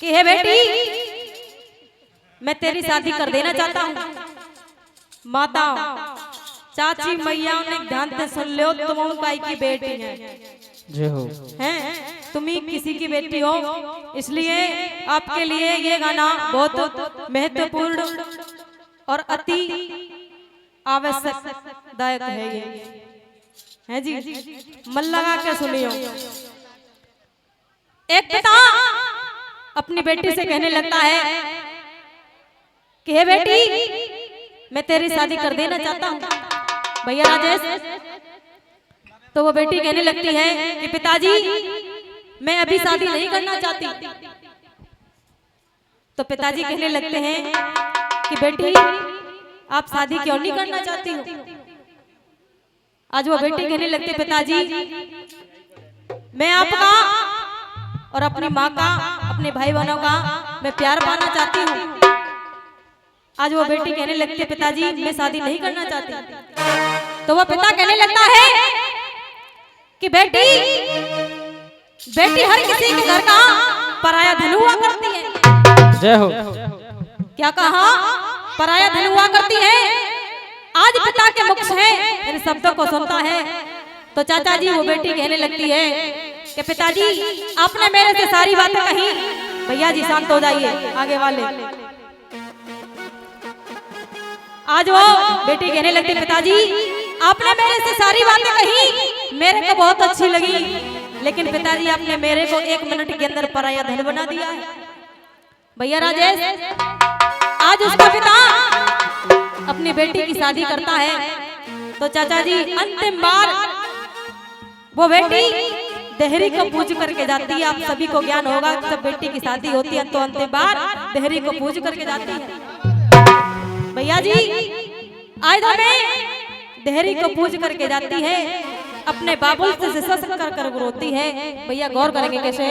कि हे बेटी मैं तेरी शादी कर देना चाहता हूँ। माता चाची मैया ने ध्यान से सुन लो, तुम काई की बेटी है, जय हो। हैं तुम ही किसी की बेटी हो, इसलिए आपके लिए ये गाना बहुत महत्वपूर्ण और अति आवश्यकदायक है। ये है जी, मन लगा के सुनियो। एक पिता अपनी बेटी से कहने लगता है कि हे बेटी मैं तेरी शादी कर देना चाहता हूँ भैया राजेश। तो वो बेटी कहने लगती है कि पिताजी मैं अभी शादी नहीं करना चाहती। तो पिताजी कहने लगते हैं कि बेटी आप शादी क्यों नहीं करना चाहती हो। आज वो बेटी कहने लगती पिताजी मैं आपका और अपनी माँ का अपने भाई बहनों का मैं प्यार पाना चाहती हूँ। आज वो बेटी कहने लगती है पिताजी मैं शादी नहीं करना चाहती। तो वो पिता कहने लगता है कि बेटी बेटी हर किसी के घर का पराया धन हुआ करती है। जय हो। क्या कहा? पराया धन हुआ करती है। आज पिता के मुख से इन शब्दों को सुनता है तो चाचा जी वो बेटी कहने लगती है कि पिताजी आपने मेरे से सारी बातें कही। भैया जी शांत हो जाइए आगे वाले। आज वो बेटी कहने लगती पिताजी आपने मेरे से सारी बातें कही, मेरे को बहुत अच्छी लगी, लेकिन पिताजी आपने मेरे को 1 मिनट के अंदर पराया धन बना दिया है। भैया राजेश आज उसका पिता अपनी बेटी की शादी करता है तो चाचा जी अंतिम बार वो बेटी देहरी को पूज करके जाती है। आप सभी को ज्ञान होगा जब बेटी की शादी होती है तो अंतिम बार देहरी को पूज करके जाती है। भैया जी आज हमें देहरी को पूज करके जाती है, अपने बाबुल से सस कर रोती है। भैया गौर करेंगे कैसे।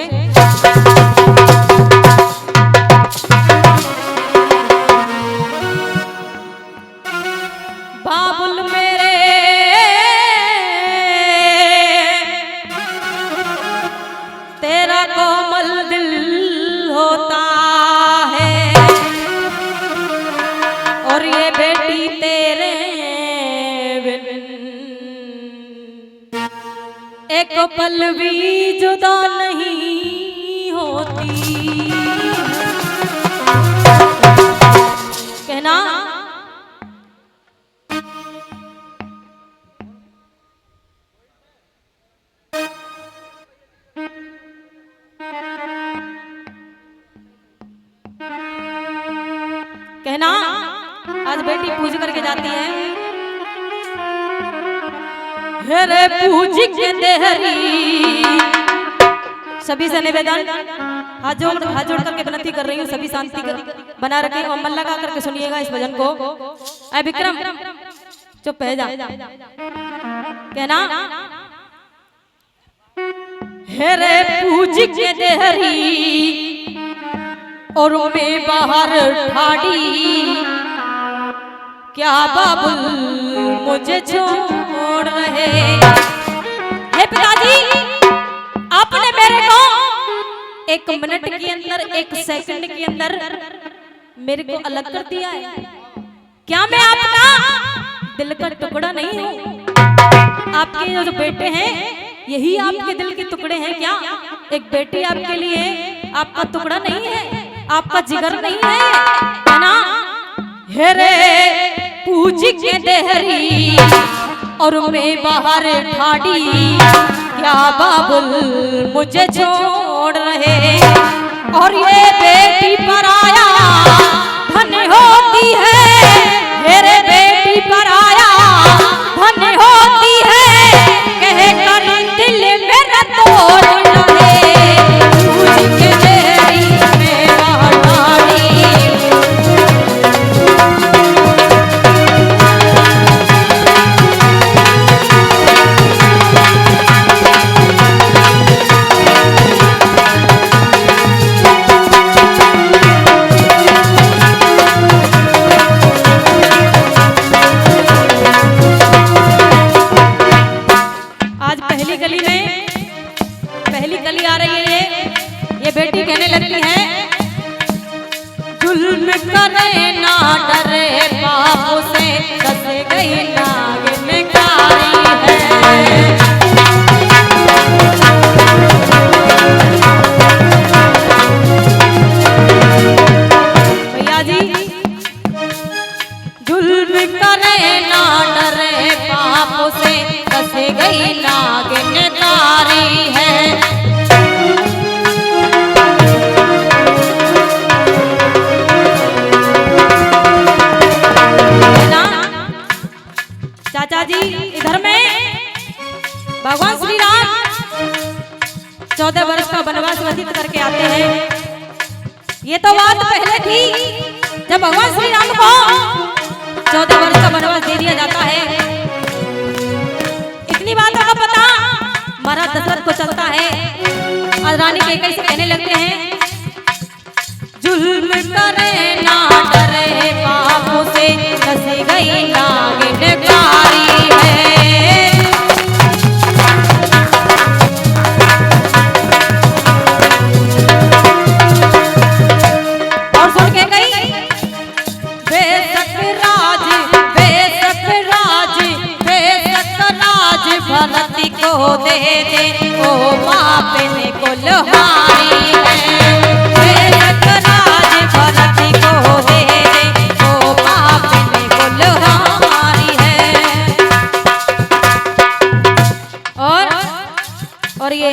बाबुल मेरे तेरा कोमल दिल होता है और ये बेटी तेरे बिन एक पल भी जुदा नहीं होती। कहना कहना आज बेटी पूज करके जाती है। हेरे पूज के देहरी सभी से निवेदन हाथ जोड़ करके विनती कर रही हूँ, सभी शांति बना रखें और मन लगा करके सुनिएगा इस भजन को। अरे विक्रम चुप है जा। कहना हेरे पूज के देहरी और में बाहर ठाड़ी क्या बाबुल मुझे छोड़ रहे। हे पिताजी आपने मेरे को 1 मिनट के अंदर 1 सेकंड के अंदर मेरे को अलग कर दिया है। क्या मैं आपका दिल का टुकड़ा नहीं हूँ? आपके जो बेटे हैं यही आपके दिल के टुकड़े हैं क्या? एक बेटी आपके लिए आपका टुकड़ा नहीं है, आपका जिगर नहीं है ना। हेरे पूज के देहरी और मैं बाहर ठाड़ी क्या बाबुल मुझे छोड़ रहे। और ये बेटी पराया धन होती है, हेरे बेटी पराया धन होती है, कह कर दिल मेरा तोड़ रहे। पूज के देहरी ये तो बात पहले थी जब भगवान श्री राम को 14 वर्ष का वनवास दे दिया जाता है। इतनी बातों का पता महाराज दशरथ को चलता है। आज रानी कैकेयी से कहने लगते हैं, जुल्म करे ना डरे बाबू से, फंस गई नागिन कारी है। और सुन के गई, बेशक राज भरत को दे दे, ओ बाप ने को लोहारी है। बेशक राज भरत को दे दे, ओ बाप ने को लोहारी है। और ये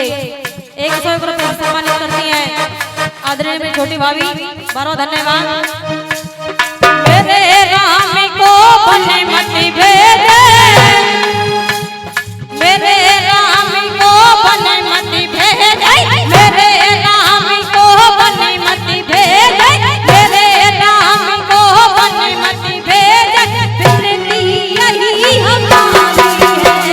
101 रुपये सम्मानित करती है आदरणीय मेरी छोटी भाभी। बारो धन्यवाद। मेरे राम को बने मटी भेजे, मेरे राम को बने मटी भेजे, मेरे राम को बने मटी भेजे, मेरे राम को बने मटी भेजे, बिनती यही हमारी है।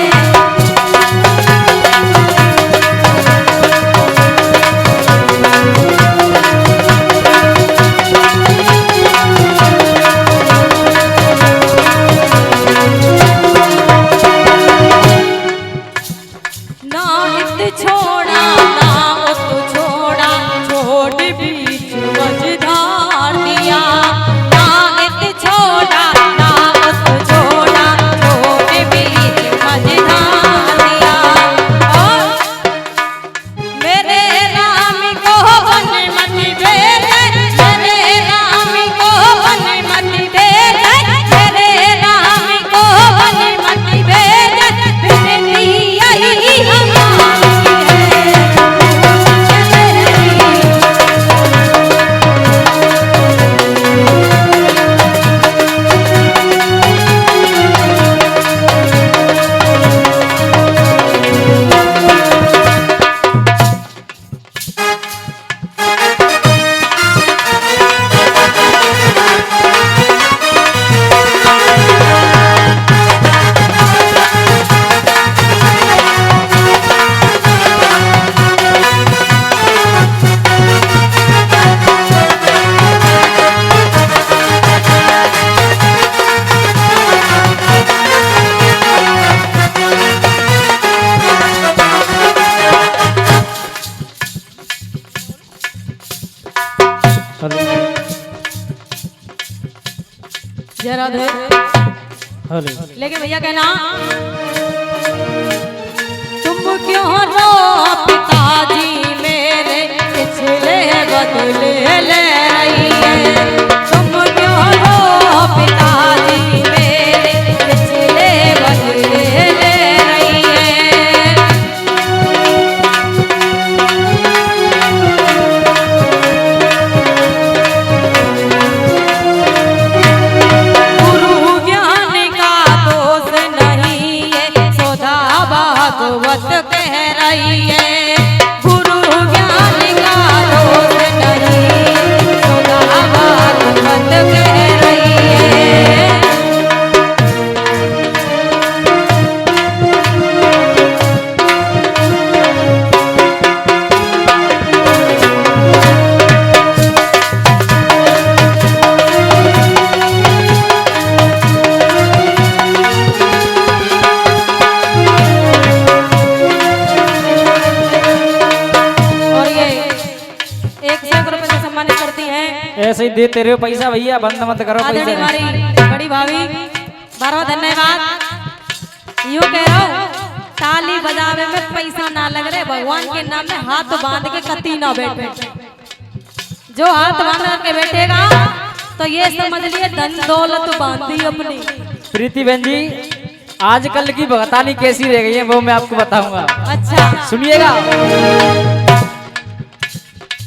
छोड़ा ना उत छोड़ा, छोड़ बीच मझधार दिया। ना इत छोड़ा ना उत छोड़ा, छोड़ बीच मझधार दिया। और मेरे राम को बने मति भेजे, मेरे राम को बने मति भेजे, मेरे राम को बने मति भेजे, बिनती यही हमारी। राधे। लेकिन भैया कहना, तुम क्यों रो पिताजी मेरे, पिछले बदले ले रही है। तुम क्यों रो पिताजी मेरे, पिछले बदले ले रही है। भागवत कह रही है, गुरु ज्ञान का दोष नहीं, सुधा भागवत कह रही है। ऐसे ही देते रहो पैसा भैया, बंद मत करो पैसा। हमारी बड़ी भाभी बारो धन्यवाद। यूँ कह रहा हूँ, ताली बजावे में पैसा ना लग रहे, भगवान के नाम में हाथ बांध के कती ना बैठे। जो हाथ बांध के बैठेगा तो ये समझ लिए धन दौलत बांधी अपनी। प्रीति बहन जी, आजकल की भगतानी कैसी रह गई है वो मैं आपको बताऊंगा। अच्छा सुनिएगा।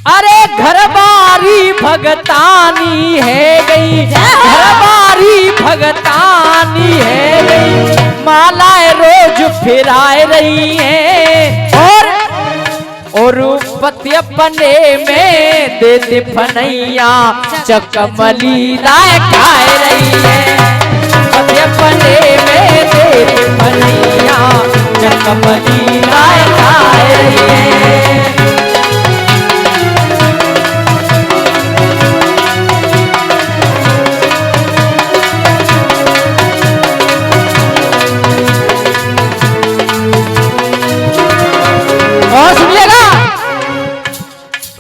अरे घरबारी भगतानी है गई, घरबारी भगतानी है गई, मालाएं रोज फिराए रही हैं। और पति अपने में दे दे फनैया चकमली दाय खाए रही है। पति अपने में दे दे फनैया चकमली दाय खाए रही है। और सुनिएगा,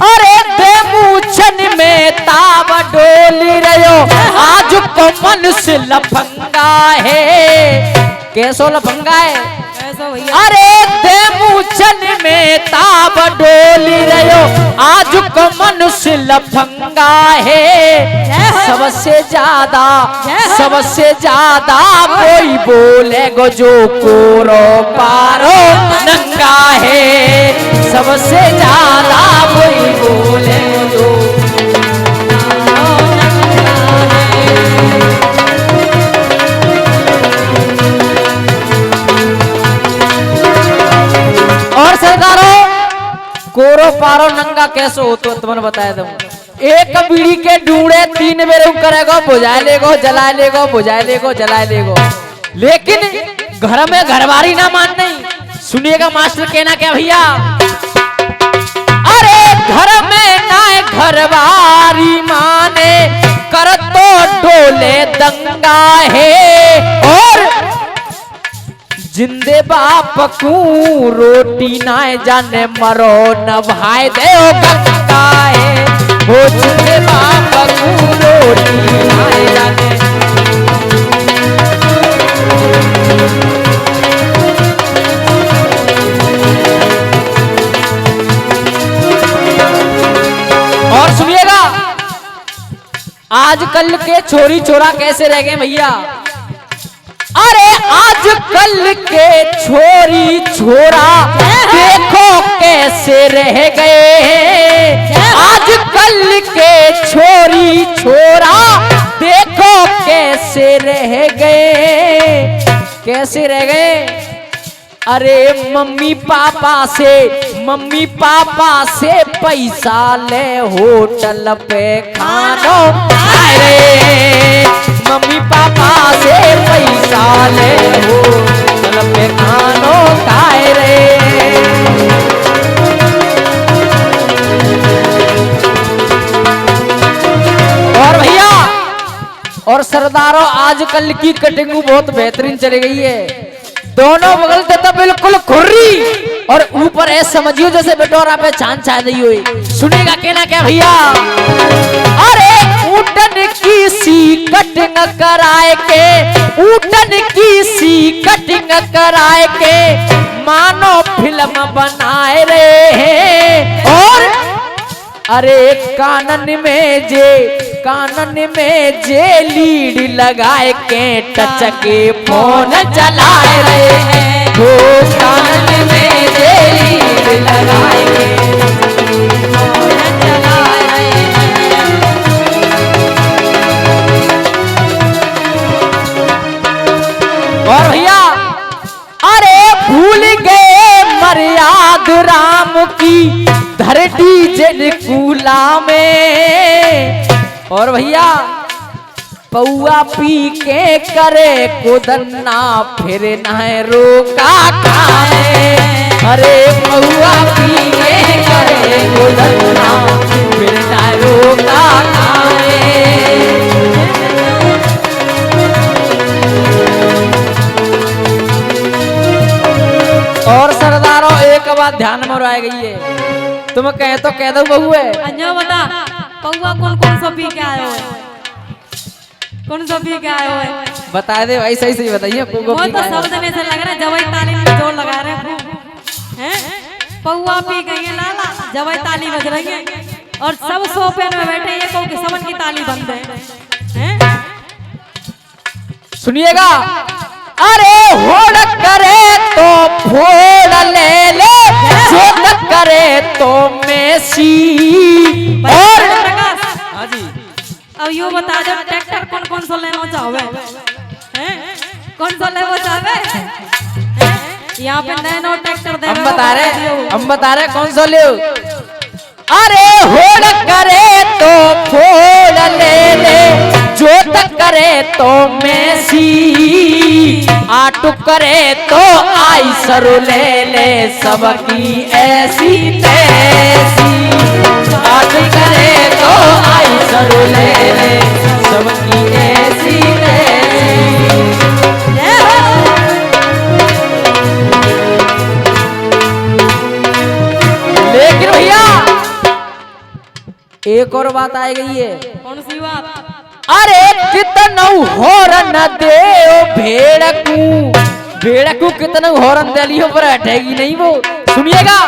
अरे देमुचन में ताव डोली रहो आज को मन से लफंगा है। कैसो लफंगा है? कैसो भैया? अरे देमुचन में ताव डोली रहो आज को मन से लफंगा है। सबसे ज्यादा कोई बोले गो जो कोरो पारो नंगा है। सबसे ज्यादा कोई बोले जो और सरदारों कोरो पारो नंगा कैसे हो तो तुमने बताया तुम। एक बीड़ी के डूड़े 3 बेर करेगो बुझा लेगो जला लेगो बुझा लेगो जला लेगो, लेकिन घर में घरवारी ना मान नहीं। सुनिएगा मास्टर कहना क्या भैया, अरे घर में ना घरवारी माने कर तो डोले दंगा है। और जिंदे बाप को रोटी ना जाने मरो न भाई दे गंगा है। वो जिंदे बाप को रोटी ना जाने। और सुनिएगा, आजकल के छोरी छोरा कैसे रह गए भैया। अरे आजकल के छोरी छोरा देखो कैसे रह गए। आजकल के छोरी छोरा देखो कैसे रह गए। कैसे रह गए? अरे मम्मी पापा से पैसा ले होटल पे खानो खाए रे। मम्मी पापा से पैसा ले होटल पे खानो खाए रे। और भैया और सरदारों, आजकल की कटिंग बहुत बेहतरीन चली गई है। दोनों बगल से तो बिल्कुल खुर्री और ऊपर ऐसे समझियो जैसे बेटोरा पे चांद छा दी हुई। सुनेगा कहना क्या भैया, अरे ऊटन की सी कटिंग कराए के, ऊटन की सी कटिंग कराए के मानो फिल्म बनाए रे हैं। और अरे कानन में जे लीड लगाए के टच के फोन चलाए रहे हैं। वो कानन में जे लीड लगाए के फोन चलाए रहे हैं। और भैया अरे भूल गए मर्याद राम की धरती जन कूला में। और भैया पौआ पी के करे कोदन्ना फिर न रोका खाए। अरे पौआ पी के करे कोदन्ना फिर न रोका खाए। और सरदारों एक बात ध्यान में रह गई है, तुम कहे तो कह दो बहू है। अंजो बता पौवा कौन सा पी के आयो है? कौन सा पी के आयो है? बता दे भाई, सही सही बताइए। वो तो सब जने से लग रहा है जवाई ताली में जोर लगा रहे हैं। पौवा पी गई है लाला, जवाई ताली बज रही है और सब सोफे में बैठे ये कहो कि सबन की ताली बंद है। सुनिएगा, अरे होड़ करे तो फोड़ ले ले, चोट करे तो मेसी। और हाँ जी, अब यो बता दो ट्रैक्टर कौन सा लेना चाहोगे? कौन सा लेना चाहोगे? यहाँ पे नैनो ट्रैक्टर दे हम बता रहे कौन सा ले। अरे होड़ करे तो फोड़ ले ले, जोत करे तो मेसी, आटू करे तो आई सरू ले ले, सबकी ऐसी तैसी। आटू करे तो आई सरू ले ले, सबकी ऐसी तैसी। लेकिन भैया एक और बात आ गई है। कौन सी बात? अरे कितना हॉर्न दे भेड़ को कितना हॉर्न दे लियो पर हटेगी नहीं वो। सुनिएगा,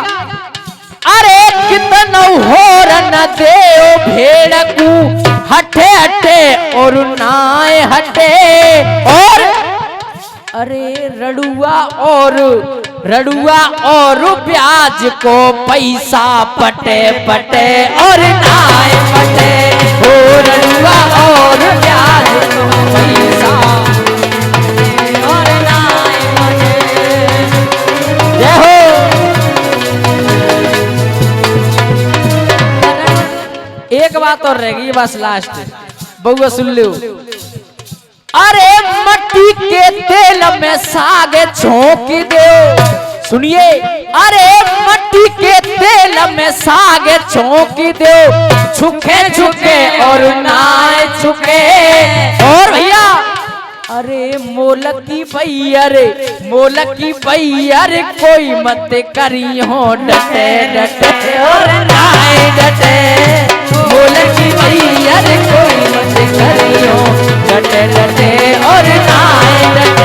अरे कितना हॉर्न दे भेड़ को, हटे हटे और नाए हटे। और अरे रड़ुआ और ब्याज को पैसा पटे पटे और नाए पटे। हो रड़ुआ और ब्याज को पैसा और नाए पटे। जय हो। एक बात और रह गई बस लास्ट, बउआ सुन लो। अरे मट्टी के तेल में साग झोंक दो। सुनिए, अरे मट्टी के तेल में साग झोंक दो, छुके छुके और नाए छुके। और भैया अरे मोलकी भैया रे कोई मत करियो डटे डटे और नाए डटे। मोलकी भैया रे कोई मत करियो डटे डटे और नाए डटे।